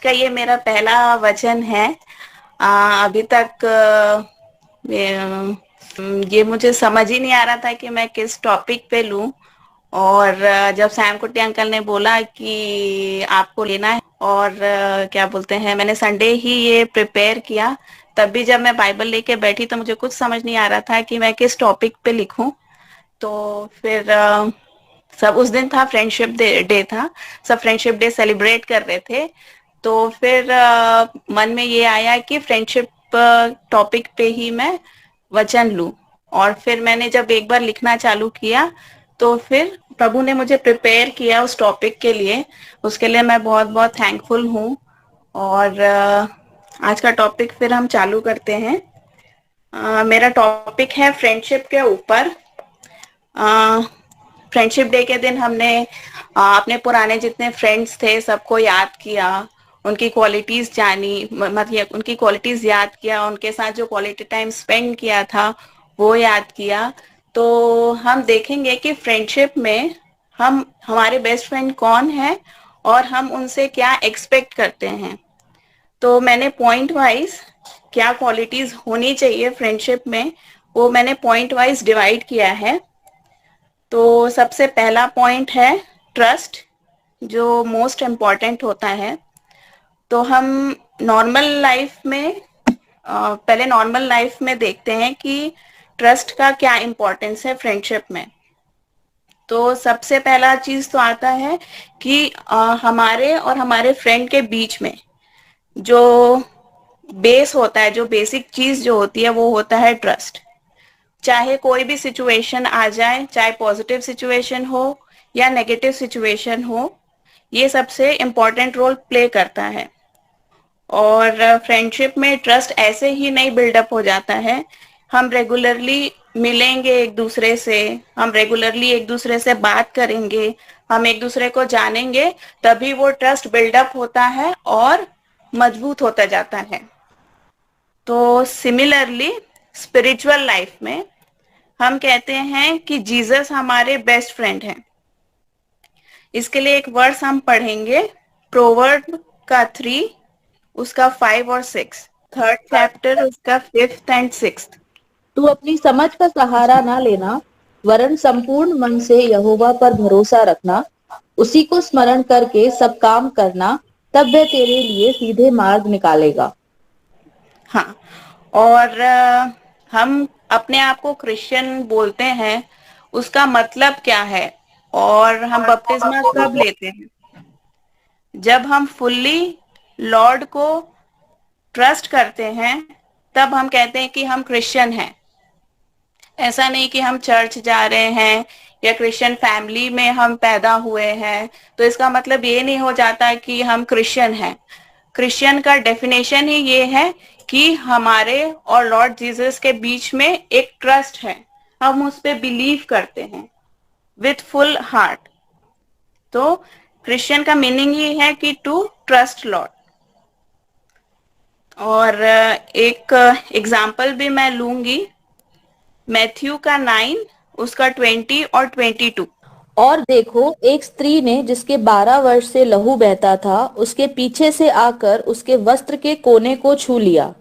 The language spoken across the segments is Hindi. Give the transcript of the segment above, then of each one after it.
का ये मेरा पहला वचन है। अभी तक ये मुझे समझ ही नहीं आ रहा था कि मैं किस टॉपिक पे लूं। और जब सैम कुट्टी अंकल ने बोला कि आपको लेना है और क्या बोलते हैं, मैंने संडे ही ये प्रिपेयर किया। तब भी जब मैं बाइबल लेके बैठी तो मुझे कुछ समझ नहीं आ रहा था कि मैं किस टॉपिक पे लिखूं। तो फिर सब उस दिन था फ्रेंडशिप डे था। सब फ्रेंडशिप डे सेलिब्रेट कर रहे थे। तो फिर मन में ये आया कि फ्रेंडशिप टॉपिक पे ही मैं वचन लूं। और फिर मैंने जब एक बार लिखना चालू किया तो फिर प्रभु ने मुझे प्रिपेयर किया उस टॉपिक के लिए। उसके लिए मैं बहुत बहुत थैंकफुल हूँ। और आज का टॉपिक फिर हम चालू करते हैं। मेरा टॉपिक है फ्रेंडशिप के ऊपर। फ्रेंडशिप डे के दिन हमने अपने पुराने जितने फ्रेंड्स थे सबको याद किया, उनकी क्वालिटीज जानी, मतलब उनकी क्वालिटीज याद किया, उनके साथ जो क्वालिटी टाइम स्पेंड किया था वो याद किया। तो हम देखेंगे कि फ्रेंडशिप में हम हमारे बेस्ट फ्रेंड कौन है और हम उनसे क्या एक्सपेक्ट करते हैं। तो मैंने पॉइंट वाइज क्या क्वालिटीज होनी चाहिए फ्रेंडशिप में, वो मैंने पॉइंट वाइज डिवाइड किया है। तो सबसे पहला पॉइंट है ट्रस्ट, जो मोस्ट इम्पॉर्टेंट होता है। तो हम नॉर्मल लाइफ में पहले नॉर्मल लाइफ में देखते हैं कि ट्रस्ट का क्या इम्पोर्टेंस है फ्रेंडशिप में। तो सबसे पहला चीज तो आता है कि हमारे और हमारे फ्रेंड के बीच में जो बेस होता है, जो बेसिक चीज जो होती है वो होता है ट्रस्ट। चाहे कोई भी सिचुएशन आ जाए, चाहे पॉजिटिव सिचुएशन हो या नेगेटिव सिचुएशन हो, ये सबसे इम्पोर्टेंट रोल प्ले करता है। और फ्रेंडशिप में ट्रस्ट ऐसे ही नहीं बिल्डअप हो जाता है। हम रेगुलरली मिलेंगे एक दूसरे से, हम रेगुलरली एक दूसरे से बात करेंगे, हम एक दूसरे को जानेंगे, तभी वो ट्रस्ट बिल्डअप होता है और मजबूत होता जाता है। तो सिमिलरली स्पिरिचुअल लाइफ में हम कहते हैं कि जीसस हमारे बेस्ट फ्रेंड हैं। इसके लिए एक वर्स हम पढ़ेंगे, प्रोवर्ब का 3, उसका 5 और 6, थर्ड चैप्टर उसका 5th एंड 6th। तू अपनी समझ का सहारा ना लेना, वरन संपूर्ण मन से यहोवा पर भरोसा रखना। उसी को स्मरण करके सब काम करना, तब वह तेरे लिए सीधे मार्ग निकालेगा। हाँ, और हम अपने आप को क्रिश्चियन बोलते हैं, उसका मतलब क्या है? और हम बपतिस्मा कब लेते हैं? जब हम फुल्ली लॉर्ड को ट्रस्ट करते हैं, तब हम कहते हैं कि हम क्रिश्चियन हैं। ऐसा नहीं कि हम चर्च जा रहे हैं या क्रिश्चियन फैमिली में हम पैदा हुए हैं तो इसका मतलब ये नहीं हो जाता कि हम क्रिश्चियन हैं। क्रिश्चियन का डेफिनेशन ही ये है कि हमारे और लॉर्ड जीसस के बीच में एक ट्रस्ट है, हम उस पर बिलीव करते हैं विथ फुल हार्ट। तो क्रिश्चियन का मीनिंग ही है कि टू ट्रस्ट लॉर्ड। और एक एग्जाम्पल भी मैं लूंगी, मैथ्यू का 9, उसका 20 और 22। और देखो, एक स्त्री ने जिसके 12 वर्ष से लहू बहता था, उसके पीछे से आकर उसके वस्त्र के कोने को छू लिया,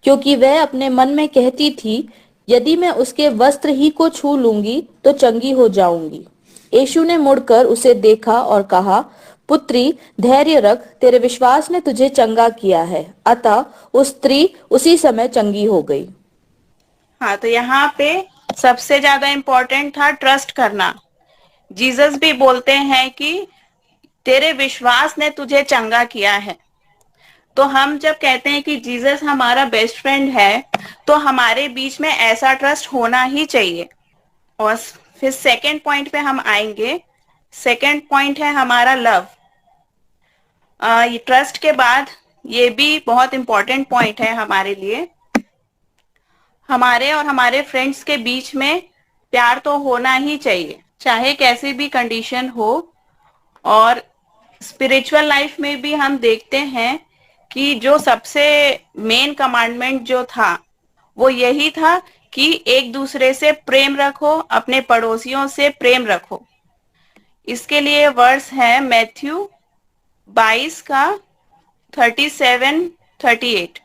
क्योंकि वह अपने मन में कहती थी, यदि मैं उसके वस्त्र ही को छू लूंगी तो चंगी हो जाऊंगी। यीशु ने मुड़कर उसे देखा और कहा, पुत्री, धैर्य रख, तेरे विश्वास ने तुझे चंगा किया है। अतः उस स्त्री उसी समय चंगी हो गई। हाँ, तो यहाँ पे सबसे ज्यादा इम्पोर्टेंट था ट्रस्ट करना। जीसस भी बोलते हैं कि तेरे विश्वास ने तुझे चंगा किया है। तो हम जब कहते हैं कि जीसस हमारा बेस्ट फ्रेंड है, तो हमारे बीच में ऐसा ट्रस्ट होना ही चाहिए। और फिर सेकंड पॉइंट पे हम आएंगे। सेकंड पॉइंट है हमारा लव। ये ट्रस्ट के बाद ये भी बहुत इंपॉर्टेंट पॉइंट है हमारे लिए। हमारे और हमारे फ्रेंड्स के बीच में प्यार तो होना ही चाहिए, चाहे कैसी भी कंडीशन हो। और स्पिरिचुअल लाइफ में भी हम देखते हैं कि जो सबसे मेन कमांडमेंट जो था वो यही था कि एक दूसरे से प्रेम रखो, अपने पड़ोसियों से प्रेम रखो। इसके लिए वर्स है मैथ्यू 22 का 37:38।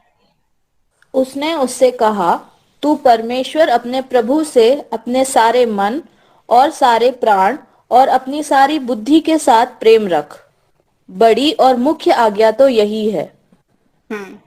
उसने उससे कहा, तू परमेश्वर अपने प्रभु से अपने सारे मन और सारे प्राण और अपनी सारी बुद्धि के साथ प्रेम रख। बड़ी और मुख्य आज्ञा तो यही है। हम्म।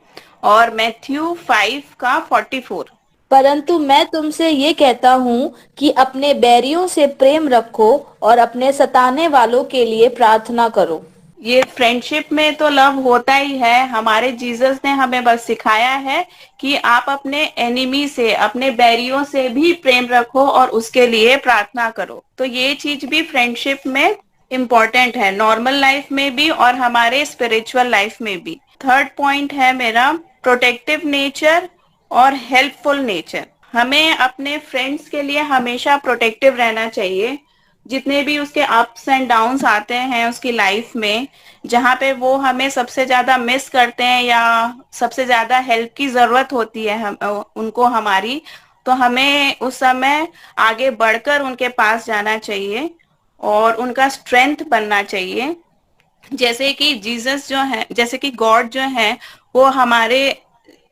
और मैथ्यू 5:44। परंतु मैं तुमसे ये कहता हूँ कि अपने बैरियों से प्रेम रखो और अपने सताने वालों के लिए प्रार्थना करो। ये फ्रेंडशिप में तो लव होता ही है। हमारे जीसस ने हमें बस सिखाया है कि आप अपने एनिमी से, अपने बैरियों से भी प्रेम रखो और उसके लिए प्रार्थना करो। तो ये चीज भी फ्रेंडशिप में इम्पोर्टेंट है, नॉर्मल लाइफ में भी और हमारे स्पिरिचुअल लाइफ में भी। थर्ड पॉइंट है मेरा प्रोटेक्टिव नेचर और हेल्पफुल नेचर। हमें अपने फ्रेंड्स के लिए हमेशा प्रोटेक्टिव रहना चाहिए। जितने भी उसके अप्स एंड डाउन्स आते हैं उसकी लाइफ में, जहाँ पे वो हमें सबसे ज्यादा मिस करते हैं या सबसे ज्यादा हेल्प की जरूरत होती है उनको हमारी, तो हमें उस समय आगे बढ़कर उनके पास जाना चाहिए और उनका स्ट्रेंथ बनना चाहिए। जैसे कि जीसस जो है, जैसे कि गॉड जो है, वो हमारे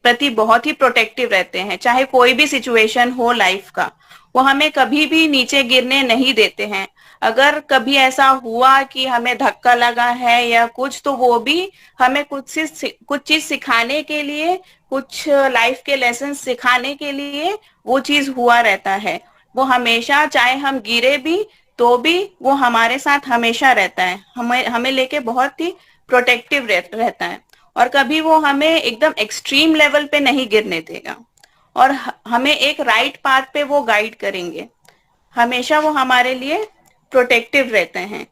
प्रति बहुत ही प्रोटेक्टिव रहते हैं। चाहे कोई भी सिचुएशन हो लाइफ का, वो हमें कभी भी नीचे गिरने नहीं देते हैं। अगर कभी ऐसा हुआ कि हमें धक्का लगा है या कुछ, तो वो भी हमें कुछ चीज सिखाने के लिए, कुछ लाइफ के लेसन सिखाने के लिए वो चीज हुआ रहता है। वो हमेशा, चाहे हम गिरे भी तो भी वो हमारे साथ हमेशा रहता है, हमें हमें लेके बहुत ही प्रोटेक्टिव रहता है। और कभी वो हमें एकदम एक्सट्रीम लेवल पे नहीं गिरने देगा और हमें एक राइट पाथ पे वो गाइड करेंगे। हमेशा वो हमारे लिए प्रोटेक्टिव रहते हैं।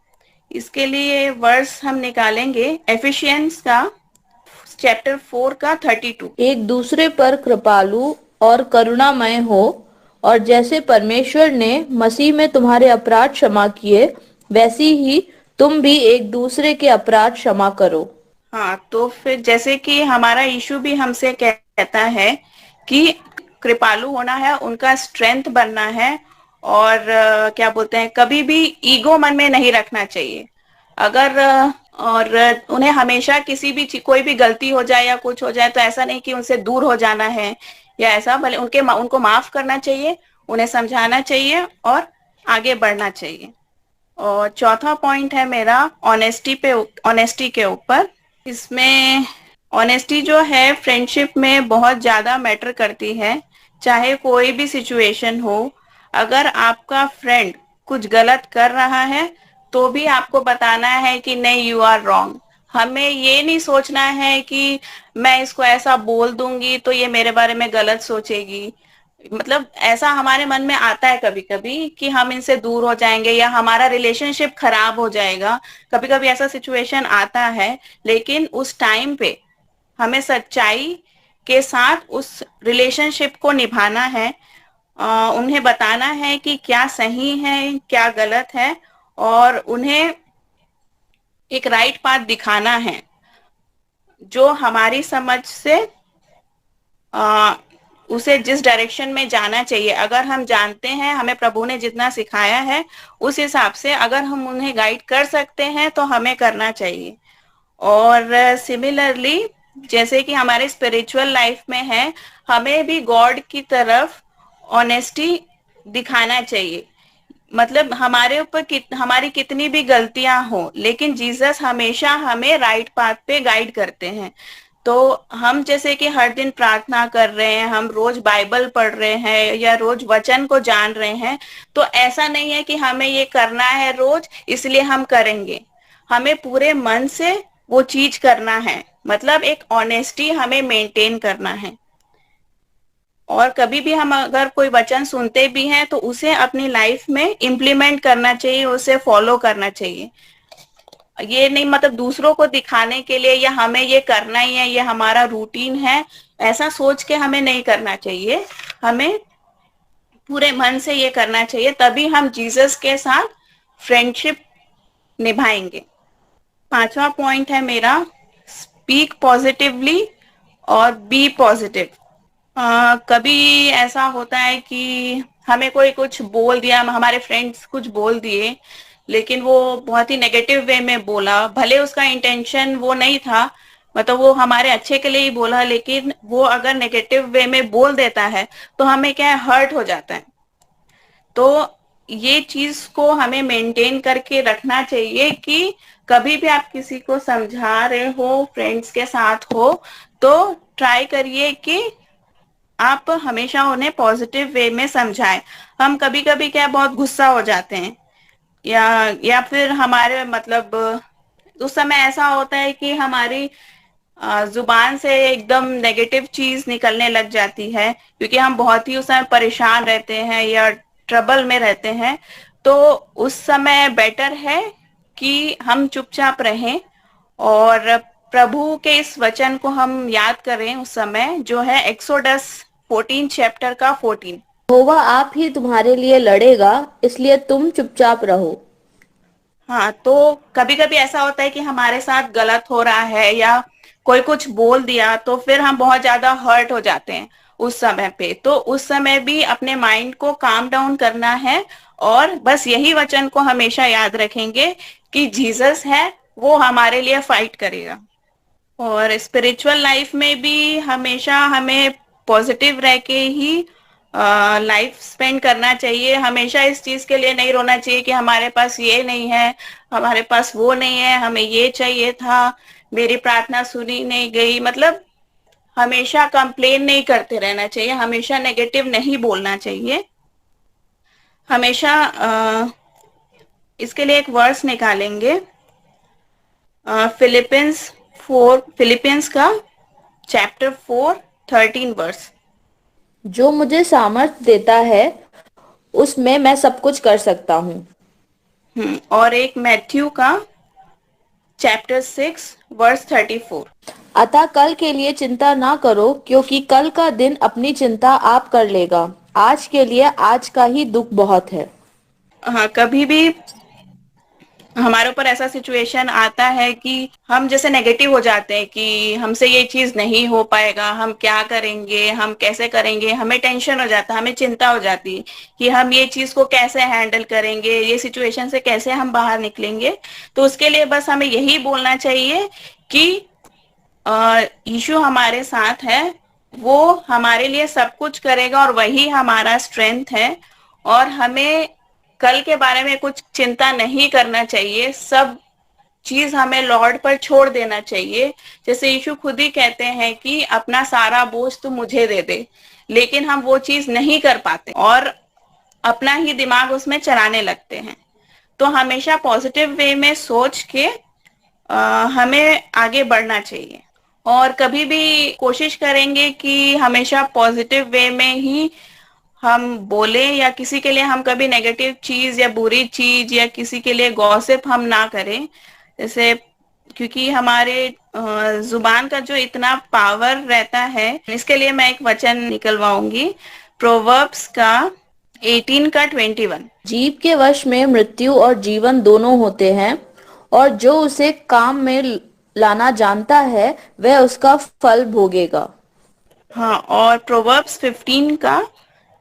इसके लिए वर्स हम निकालेंगे एफिशिएंस का चैप्टर 4 का 32। एक दूसरे पर कृपालु और करुणामय हो, और जैसे परमेश्वर ने मसीह में तुम्हारे अपराध क्षमा किए, वैसी ही तुम भी एक दूसरे के अपराध क्षमा करो। हाँ, तो फिर जैसे कि हमारा यीशु भी हमसे कहता है कि कृपालु होना है, उनका स्ट्रेंथ बनना है। और क्या बोलते हैं, कभी भी ईगो मन में नहीं रखना चाहिए। अगर और उन्हें हमेशा किसी भी कोई भी गलती हो जाए या कुछ हो जाए तो ऐसा नहीं कि उनसे दूर हो जाना है या ऐसा, भले उनको माफ करना चाहिए, उन्हें समझाना चाहिए और आगे बढ़ना चाहिए। और चौथा पॉइंट है मेरा ऑनेस्टी के ऊपर। इसमें ऑनेस्टी जो है फ्रेंडशिप में बहुत ज्यादा मैटर करती है। चाहे कोई भी सिचुएशन हो, अगर आपका फ्रेंड कुछ गलत कर रहा है तो भी आपको बताना है कि नहीं, यू आर रॉन्ग। हमें ये नहीं सोचना है कि मैं इसको ऐसा बोल दूंगी तो ये मेरे बारे में गलत सोचेगी। मतलब ऐसा हमारे मन में आता है कभी कभी कि हम इनसे दूर हो जाएंगे या हमारा रिलेशनशिप खराब हो जाएगा। कभी कभी ऐसा सिचुएशन आता है, लेकिन उस टाइम पे हमें सच्चाई के साथ उस रिलेशनशिप को निभाना है। उन्हें बताना है कि क्या सही है क्या गलत है, और उन्हें एक राइट पाथ दिखाना है जो हमारी समझ से आ, उसे जिस डायरेक्शन में जाना चाहिए। अगर हम जानते हैं, हमें प्रभु ने जितना सिखाया है उस हिसाब से अगर हम उन्हें गाइड कर सकते हैं तो हमें करना चाहिए। और सिमिलरली जैसे कि हमारे स्पिरिचुअल लाइफ में है, हमें भी गॉड की तरफ ऑनेस्टी दिखाना चाहिए। मतलब हमारे ऊपर हमारी कितनी भी गलतियां हो, लेकिन जीसस हमेशा हमें राइट पाथ पे गाइड करते हैं। तो हम जैसे कि हर दिन प्रार्थना कर रहे हैं, हम रोज बाइबल पढ़ रहे हैं या रोज वचन को जान रहे हैं, तो ऐसा नहीं है कि हमें ये करना है रोज इसलिए हम करेंगे। हमें पूरे मन से वो चीज करना है। मतलब एक ऑनेस्टी हमें मेंटेन करना है। और कभी भी हम अगर कोई वचन सुनते भी हैं तो उसे अपनी लाइफ में इम्प्लीमेंट करना चाहिए, उसे फॉलो करना चाहिए। ये नहीं मतलब दूसरों को दिखाने के लिए या हमें ये करना ही है, ये हमारा रूटीन है, ऐसा सोच के हमें नहीं करना चाहिए। हमें पूरे मन से ये करना चाहिए, तभी हम जीसस के साथ फ्रेंडशिप निभाएंगे। पांचवा पॉइंट है मेरा स्पीक पॉजिटिवली और बी पॉजिटिव। कभी ऐसा होता है कि हमें कोई कुछ बोल दिया, हमारे फ्रेंड्स कुछ बोल दिए, लेकिन वो बहुत ही नेगेटिव वे में बोला, भले उसका इंटेंशन वो नहीं था, मतलब वो हमारे अच्छे के लिए ही बोला, लेकिन वो अगर नेगेटिव वे में बोल देता है तो हमें क्या है, हर्ट हो जाता है। तो ये चीज को हमें मेंटेन करके रखना चाहिए कि कभी भी आप किसी को समझा रहे हो, फ्रेंड्स के साथ हो, तो ट्राई करिए कि आप हमेशा उन्हें पॉजिटिव वे में समझाएं। हम कभी कभी क्या बहुत गुस्सा हो जाते हैं, या फिर हमारे मतलब उस समय ऐसा होता है कि हमारी जुबान से एकदम नेगेटिव चीज निकलने लग जाती है, क्योंकि हम बहुत ही उस समय परेशान रहते हैं या ट्रबल में रहते हैं। तो उस समय बेटर है कि हम चुपचाप रहें और प्रभु के इस वचन को हम याद करें उस समय, जो है एक्सोडस 14 चैप्टर का 14। यहोवा आप ही तुम्हारे लिए लड़ेगा, इसलिए तुम चुपचाप रहो। हाँ, तो कभी कभी ऐसा होता है कि हमारे साथ गलत हो रहा है या कोई कुछ बोल दिया, तो फिर हम बहुत ज्यादा हर्ट हो जाते हैं उस समय पे। तो उस समय भी अपने माइंड को काम डाउन करना है और बस यही वचन को हमेशा याद रखेंगे कि जीसस है, वो हमारे लिए फाइट करेगा। और स्पिरिचुअल लाइफ में भी हमेशा हमें पॉजिटिव रह के ही लाइफ स्पेंड करना चाहिए। हमेशा इस चीज के लिए नहीं रोना चाहिए कि हमारे पास ये नहीं है, हमारे पास वो नहीं है, हमें ये चाहिए था, मेरी प्रार्थना सुनी नहीं गई। मतलब हमेशा कंप्लेन नहीं करते रहना चाहिए, हमेशा नेगेटिव नहीं बोलना चाहिए। हमेशा इसके लिए एक वर्स निकालेंगे, फिलिपियंस 4, फिलिपियंस का चैप्टर 4 13 वर्स। जो मुझे सामर्थ देता है, उसमें मैं सब कुछ कर सकता हूँ। और एक मैथ्यू का चैप्टर 6 वर्स 34। अतः कल के लिए चिंता ना करो, क्योंकि कल का दिन अपनी चिंता आप कर लेगा। आज के लिए आज का ही दुख बहुत है। हाँ, कभी भी हमारे ऊपर ऐसा सिचुएशन आता है कि हम जैसे नेगेटिव हो जाते हैं कि हमसे ये चीज नहीं हो पाएगा, हम क्या करेंगे, हम कैसे करेंगे, हमें टेंशन हो जाता है, हमें चिंता हो जाती है कि हम ये चीज को कैसे हैंडल करेंगे, ये सिचुएशन से कैसे हम बाहर निकलेंगे। तो उसके लिए बस हमें यही बोलना चाहिए कि यीशु हमारे साथ है, वो हमारे लिए सब कुछ करेगा और वही हमारा स्ट्रेंथ है। और हमें कल के बारे में कुछ चिंता नहीं करना चाहिए, सब चीज हमें लॉर्ड पर छोड़ देना चाहिए। जैसे यीशु खुद ही कहते हैं कि अपना सारा बोझ तू मुझे दे दे, लेकिन हम वो चीज नहीं कर पाते और अपना ही दिमाग उसमें चलाने लगते हैं। तो हमेशा पॉजिटिव वे में सोच के हमें आगे बढ़ना चाहिए। और कभी भी कोशिश करेंगे कि हमेशा पॉजिटिव वे में ही हम बोले, या किसी के लिए हम कभी नेगेटिव चीज या बुरी चीज या किसी के लिए गॉसिप हम ना करें। जैसे क्योंकि हमारे जुबान का जो इतना पावर रहता है, इसके लिए मैं एक वचन निकलवाऊंगी, प्रोवर्ब्स का 18 का 21। जीव के वश में मृत्यु और जीवन दोनों होते हैं, और जो उसे काम में लाना जानता है, वह उसका फल भोगेगा। हाँ, और प्रोवर्ब्स 15 का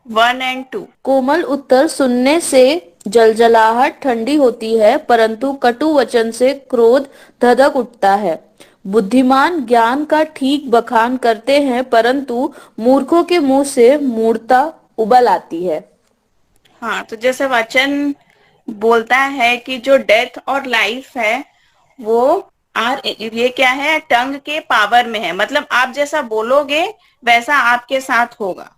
1 और 2। कोमल उत्तर सुनने से जलजलाहट ठंडी होती है, परंतु कटु वचन से क्रोध धधक उठता है। बुद्धिमान ज्ञान का ठीक बखान करते हैं, परंतु मूर्खों के मुंह से मूढ़ता उबल आती है। हाँ, तो जैसे वचन बोलता है कि जो डेथ और लाइफ है वो आर ये क्या है, टंग के पावर में है। मतलब आप जैसा बोलोगे वैसा आपके साथ होगा।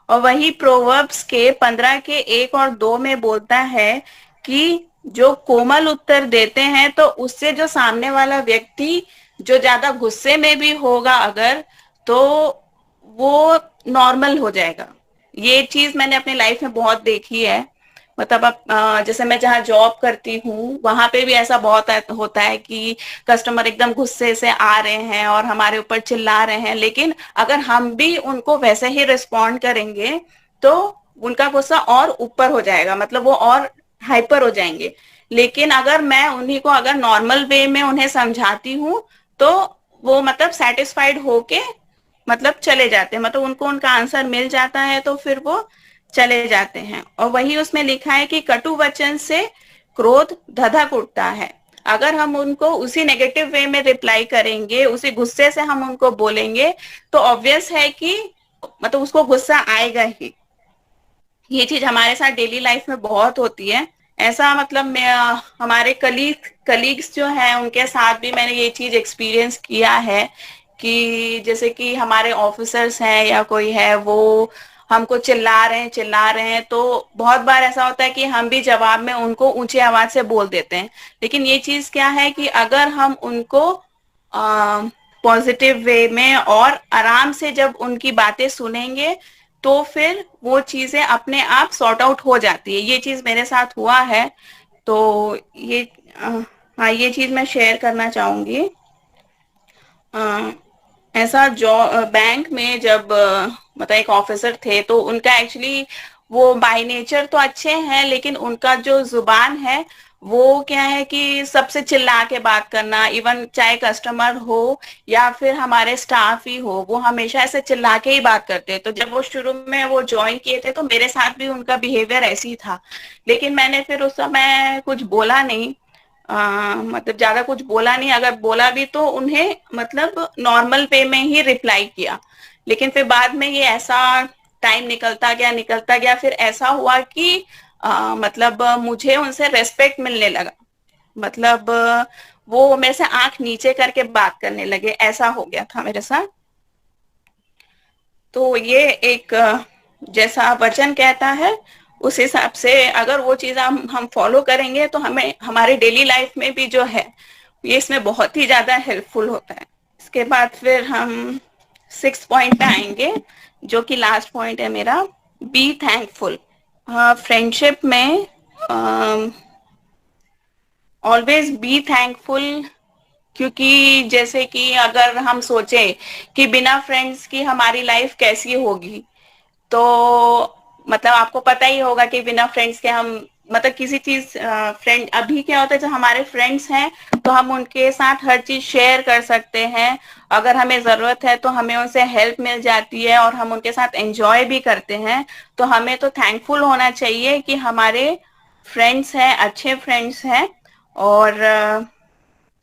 और वही प्रोवर्ब्स के 15 के 1 और 2 में बोलता है कि जो कोमल उत्तर देते हैं, तो उससे जो सामने वाला व्यक्ति जो ज्यादा गुस्से में भी होगा अगर, तो वो नॉर्मल हो जाएगा। ये चीज मैंने अपनी लाइफ में बहुत देखी है। मतलब अब जैसे मैं जहाँ जॉब करती हूँ वहां पे भी ऐसा बहुत होता है कि कस्टमर एकदम गुस्से से आ रहे हैं और हमारे ऊपर चिल्ला रहे हैं, लेकिन अगर हम भी उनको वैसे ही रिस्पॉन्ड करेंगे तो उनका गुस्सा और ऊपर हो जाएगा, मतलब वो और हाइपर हो जाएंगे। लेकिन अगर मैं उन्हीं को अगर नॉर्मल वे में उन्हें समझाती हूँ, तो वो मतलब सेटिस्फाइड होके मतलब चले जाते हैं, मतलब उनको उनका आंसर मिल जाता है तो फिर वो चले जाते हैं। और वही उसमें लिखा है कि कटु वचन से क्रोध धधक उठता है। अगर हम उनको उसी नेगेटिव वे में रिप्लाई करेंगे, उसी गुस्से से हम उनको बोलेंगे, तो ऑब्वियस है कि मतलब उसको गुस्सा आएगा ही। ये चीज हमारे साथ डेली लाइफ में बहुत होती है। ऐसा मतलब मैं हमारे कलीग्स जो हैं उनके साथ भी मैंने ये चीज एक्सपीरियंस किया है कि जैसे कि हमारे ऑफिसर्स हैं या कोई है, वो हमको चिल्ला रहे हैं तो बहुत बार ऐसा होता है कि हम भी जवाब में उनको ऊंची आवाज से बोल देते हैं। लेकिन ये चीज क्या है कि अगर हम उनको पॉजिटिव वे में और आराम से जब उनकी बातें सुनेंगे, तो फिर वो चीजें अपने आप सॉर्ट आउट हो जाती है। ये चीज मेरे साथ हुआ है। तो ये हाँ, ये चीज मैं शेयर करना चाहूंगी। अ, ऐसा बैंक में जब मतलब एक ऑफिसर थे, तो उनका एक्चुअली वो बाय नेचर तो अच्छे हैं, लेकिन उनका जो जुबान है वो क्या है कि सबसे चिल्ला के बात करना, इवन चाहे कस्टमर हो या फिर हमारे स्टाफ ही हो, वो हमेशा ऐसे चिल्ला के ही बात करते हैं। तो जब वो शुरू में वो ज्वाइन किए थे तो मेरे साथ भी उनका बिहेवियर ऐसी ही था। लेकिन मैंने फिर उस समय कुछ बोला नहीं। मतलब ज्यादा कुछ बोला नहीं, अगर बोला भी तो उन्हें मतलब नॉर्मल वे में ही रिप्लाई किया। लेकिन फिर बाद में ये ऐसा टाइम निकलता गया, फिर ऐसा हुआ कि मतलब मुझे उनसे रेस्पेक्ट मिलने लगा। मतलब वो मेरे से आंख नीचे करके बात करने लगे, ऐसा हो गया था मेरे साथ। तो ये एक जैसा वचन कहता है उस हिसाब से अगर वो चीज हम फॉलो करेंगे तो हमें हमारे डेली लाइफ में भी जो है ये इसमें बहुत ही ज्यादा हेल्पफुल होता है। इसके बाद फिर हम 6 पॉइंट पे आएंगे, जो कि लास्ट पॉइंट है मेरा, बी थैंकफुल। फ्रेंडशिप में ऑलवेज बी थैंकफुल। क्योंकि जैसे कि अगर हम सोचें कि बिना फ्रेंड्स की हमारी लाइफ कैसी होगी, तो मतलब आपको पता ही होगा कि बिना फ्रेंड्स के हम मतलब किसी चीज फ्रेंड अभी क्या होता है, जब हमारे फ्रेंड्स हैं तो हम उनके साथ हर चीज शेयर कर सकते हैं। अगर हमें जरूरत है तो हमें उनसे हेल्प मिल जाती है और हम उनके साथ एंजॉय भी करते हैं। तो हमें तो थैंकफुल होना चाहिए कि हमारे फ्रेंड्स हैं, अच्छे फ्रेंड्स हैं। और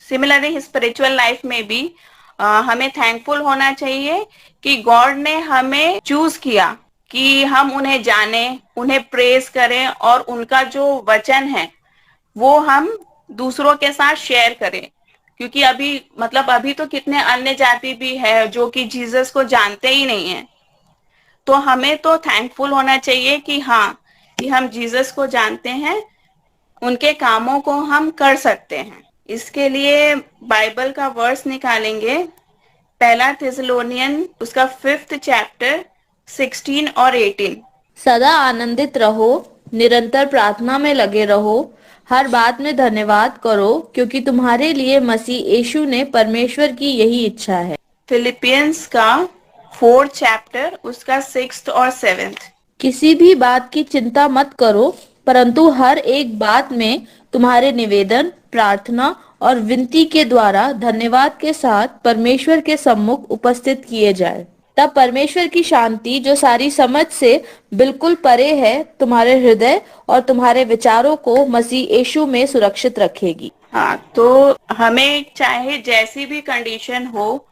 सिमिलरली स्पिरिचुअल लाइफ में भी हमें थैंकफुल होना चाहिए कि गॉड ने हमें चूज किया कि हम उन्हें जाने, उन्हें प्रेज करें और उनका जो वचन है वो हम दूसरों के साथ शेयर करें। क्योंकि अभी मतलब अभी तो कितने अन्य जाति भी है जो कि जीसस को जानते ही नहीं है। तो हमें तो थैंकफुल होना चाहिए कि हाँ, कि हम जीसस को जानते हैं, उनके कामों को हम कर सकते हैं। इसके लिए बाइबल का वर्स निकालेंगे, पहला थिस्सलुनियन उसका 5th चैप्टर 16 और 18। सदा आनंदित रहो, निरंतर प्रार्थना में लगे रहो, हर बात में धन्यवाद करो, क्योंकि तुम्हारे लिए मसीह यीशु ने परमेश्वर की यही इच्छा है। फिलिपियंस का 4th चैप्टर उसका 6th और 7th। किसी भी बात की चिंता मत करो, परंतु हर एक बात में तुम्हारे निवेदन, प्रार्थना और विनती के द्वारा धन्यवाद के साथ परमेश्वर के सम्मुख उपस्थित किए जाए। तब परमेश्वर की शांति, जो सारी समझ से बिल्कुल परे है, तुम्हारे हृदय और तुम्हारे विचारों को मसीह यीशु में सुरक्षित रखेगी। हाँ, तो हमें चाहे जैसी भी कंडीशन हो,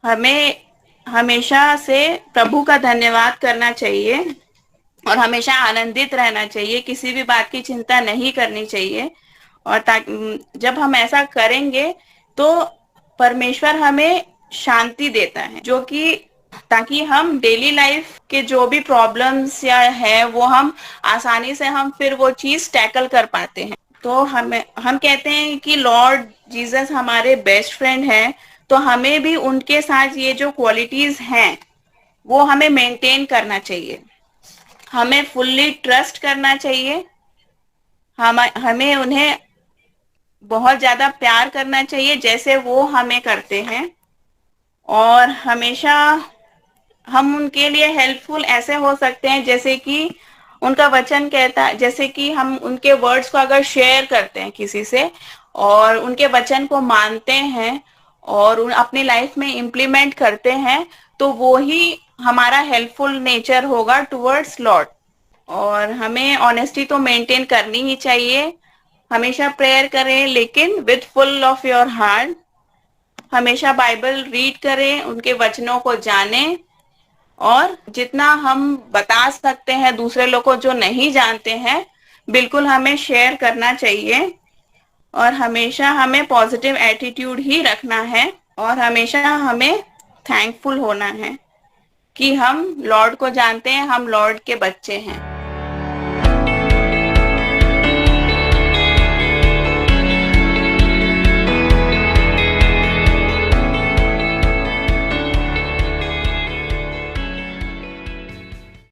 हमें हमेशा से प्रभु का धन्यवाद करना चाहिए और हमेशा आनंदित रहना चाहिए, किसी भी बात की चिंता नहीं करनी चाहिए। और ताकि जब हम ऐसा करेंगे तो परमेश्वर हमें शांति देता है, जो कि ताकि हम डेली लाइफ के जो भी प्रॉब्लम्स या है वो हम आसानी से हम फिर वो चीज टैकल कर पाते हैं। तो हम कहते हैं कि लॉर्ड जीसस हमारे बेस्ट फ्रेंड हैं, तो हमें भी उनके साथ ये जो क्वालिटीज हैं वो हमें मेंटेन करना चाहिए। हमें फुल्ली ट्रस्ट करना चाहिए। हमें उन्हें बहुत ज्यादा प्यार करना चाहिए जैसे वो हमें करते हैं। और हमेशा हम उनके लिए हेल्पफुल ऐसे हो सकते हैं जैसे कि उनका वचन कहता है, जैसे कि हम उनके वर्ड्स को अगर शेयर करते हैं किसी से और उनके वचन को मानते हैं और अपनी लाइफ में इम्प्लीमेंट करते हैं, तो वो ही हमारा हेल्पफुल नेचर होगा टुवर्ड्स लॉर्ड। और हमें ऑनेस्टी तो मेंटेन करनी ही चाहिए। हमेशा प्रेयर करें लेकिन with full of your heart. हमेशा बाइबल रीड करें, उनके वचनों को जानें, और जितना हम बता सकते हैं दूसरे लोग को जो नहीं जानते हैं, बिल्कुल हमें शेयर करना चाहिए। और हमेशा हमें पॉजिटिव एटीट्यूड ही रखना है, और हमेशा हमें थैंकफुल होना है कि हम लॉर्ड को जानते हैं, हम लॉर्ड के बच्चे हैं।